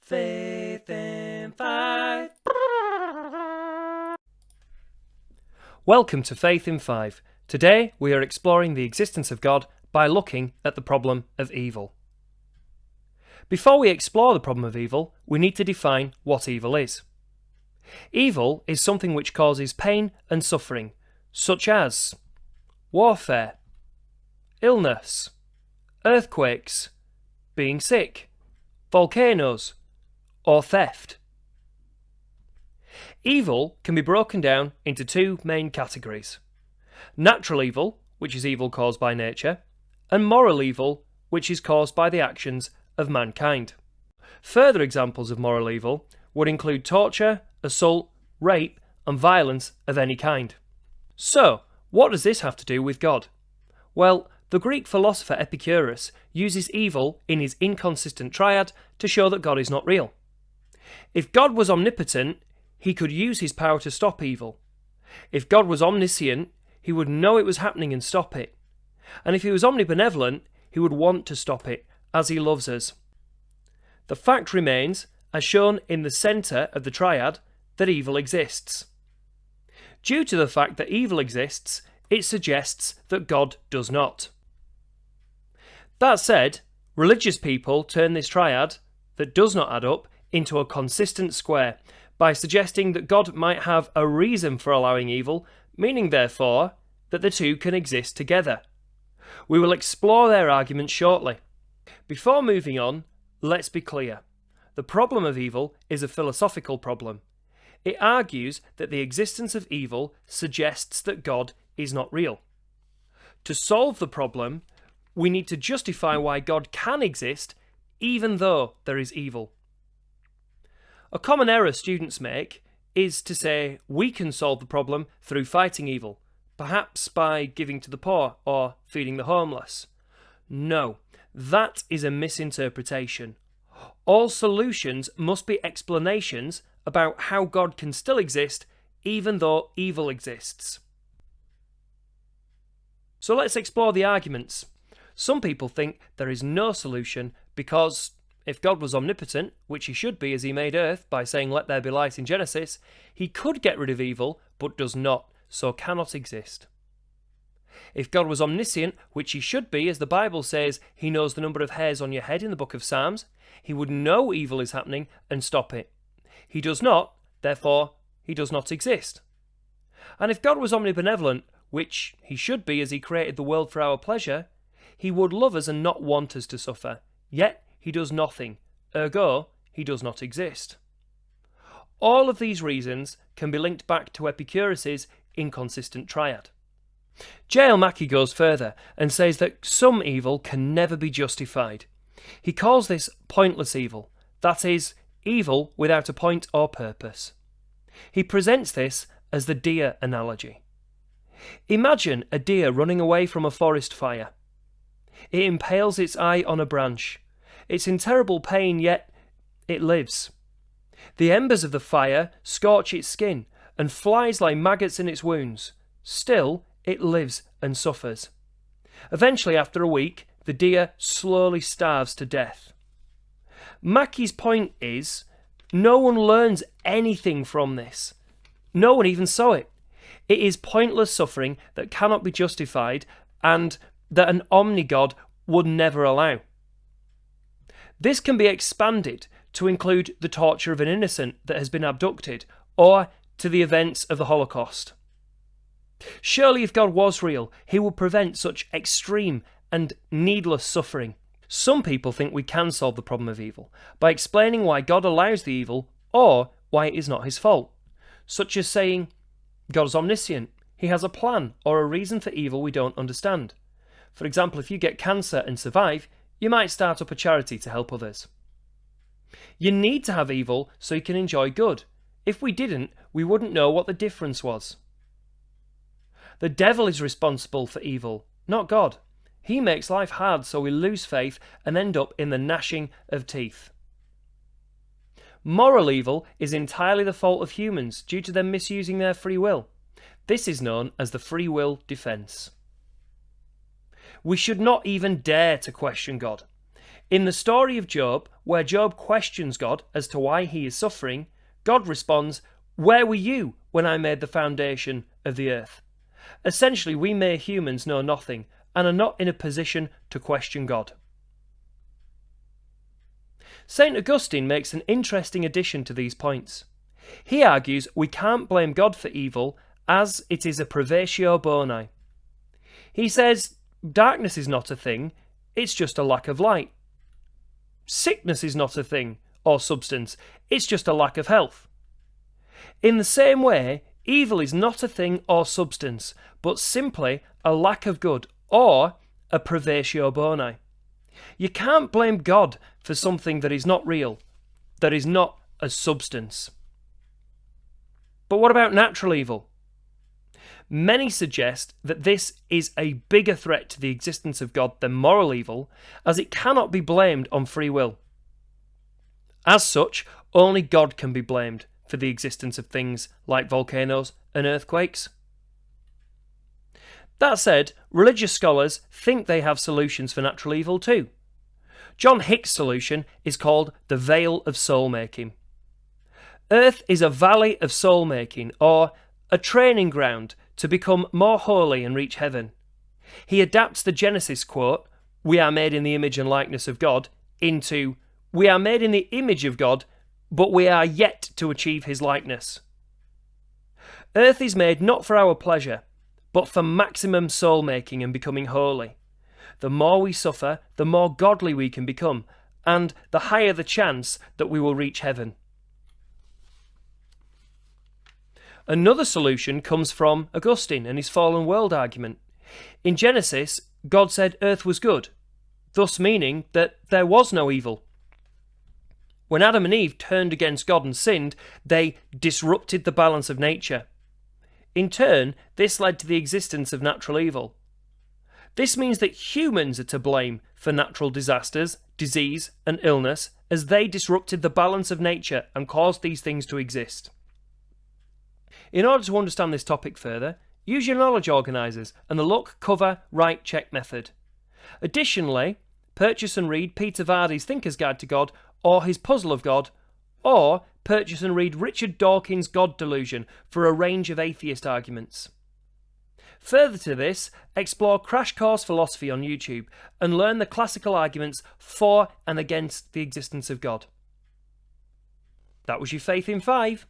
Faith in Five. Welcome to Faith in Five. Today we are exploring the existence of God by looking at the problem of evil. Before we explore the problem of evil, we need to define what evil is. Evil is something which causes pain and suffering, such as warfare, illness, earthquakes, being sick, volcanoes, or theft. Evil can be broken down into two main categories: natural evil, which is evil caused by nature, and moral evil, which is caused by the actions of mankind. Further examples of moral evil would include torture, assault, rape, and violence of any kind. So, what does this have to do with God? Well, the Greek philosopher Epicurus uses evil in his inconsistent triad to show that God is not real. If God was omnipotent, he could use his power to stop evil. If God was omniscient, he would know it was happening and stop it. And if he was omnibenevolent, he would want to stop it, as he loves us. The fact remains, as shown in the centre of the triad, that evil exists. Due to the fact that evil exists, it suggests that God does not. That said, religious people turn this triad, that does not add up, into a consistent square by suggesting that God might have a reason for allowing evil, meaning therefore that the two can exist together. We will explore their arguments shortly. Before moving on, let's be clear. The problem of evil is a philosophical problem. It argues that the existence of evil suggests that God is not real. To solve the problem, we need to justify why God can exist even though there is evil. A common error students make is to say we can solve the problem through fighting evil, perhaps by giving to the poor or feeding the homeless. No, that is a misinterpretation. All solutions must be explanations about how God can still exist even though evil exists. So let's explore the arguments. Some people think there is no solution because if God was omnipotent, which he should be as he made earth by saying let there be light in Genesis, he could get rid of evil but does not, so cannot exist. If God was omniscient, which he should be as the Bible says he knows the number of hairs on your head in the book of Psalms, he would know evil is happening and stop it. He does not, therefore he does not exist. And if God was omnibenevolent, which he should be as he created the world for our pleasure, he would love us and not want us to suffer. Yet he does nothing, ergo he does not exist. All of these reasons can be linked back to Epicurus's inconsistent triad. J.L. Mackie goes further and says that some evil can never be justified. He calls this pointless evil, that is, evil without a point or purpose. He presents this as the deer analogy. Imagine a deer running away from a forest fire. It impales its eye on a branch. It's in terrible pain, yet it lives. The embers of the fire scorch its skin, and flies lie maggots in its wounds. Still, it lives and suffers. Eventually, after a week, the deer slowly starves to death. Mackie's point is, no one learns anything from this. No one even saw it. It is pointless suffering that cannot be justified and that an omni-God would never allow. This can be expanded to include the torture of an innocent that has been abducted, or to the events of the Holocaust. Surely if God was real, he would prevent such extreme and needless suffering. Some people think we can solve the problem of evil by explaining why God allows the evil or why it is not his fault, such as saying, God is omniscient, he has a plan or a reason for evil we don't understand. For example, if you get cancer and survive, you might start up a charity to help others. You need to have evil so you can enjoy good. If we didn't, we wouldn't know what the difference was. The devil is responsible for evil, not God. He makes life hard so we lose faith and end up in the gnashing of teeth. Moral evil is entirely the fault of humans due to them misusing their free will. This is known as the free will defence. We should not even dare to question God. In the story of Job, where Job questions God as to why he is suffering, God responds, "Where were you when I made the foundation of the earth?" Essentially, we mere humans know nothing and are not in a position to question God. St. Augustine makes an interesting addition to these points. He argues we can't blame God for evil as it is a privatio boni. He says darkness is not a thing, it's just a lack of light. Sickness is not a thing or substance, it's just a lack of health. In the same way, evil is not a thing or substance, but simply a lack of good or a privatio boni. You can't blame God for something that is not real, that is not a substance. But what about natural evil? Many suggest that this is a bigger threat to the existence of God than moral evil, as it cannot be blamed on free will. As such, only God can be blamed for the existence of things like volcanoes and earthquakes. That said, religious scholars think they have solutions for natural evil too. John Hick's solution is called the Vale of Soul-making. Earth is a valley of soul-making, or a training ground to become more holy and reach heaven. He adapts the Genesis quote, "We are made in the image and likeness of God," into, "We are made in the image of God, but we are yet to achieve his likeness." Earth is made not for our pleasure, but for maximum soul-making and becoming holy. The more we suffer, the more godly we can become, and the higher the chance that we will reach heaven. Another solution comes from Augustine and his fallen world argument. In Genesis, God said earth was good, thus meaning that there was no evil. When Adam and Eve turned against God and sinned, they disrupted the balance of nature. In turn, this led to the existence of natural evil. This means that humans are to blame for natural disasters, disease, and illness, as they disrupted the balance of nature and caused these things to exist. In order to understand this topic further, use your knowledge organisers and the look, cover, write, check method. Additionally, purchase and read Peter Vardy's Thinker's Guide to God or his Puzzle of God, or purchase and read Richard Dawkins' God Delusion for a range of atheist arguments. Further to this, explore Crash Course Philosophy on YouTube and learn the classical arguments for and against the existence of God. That was your Faith in 5.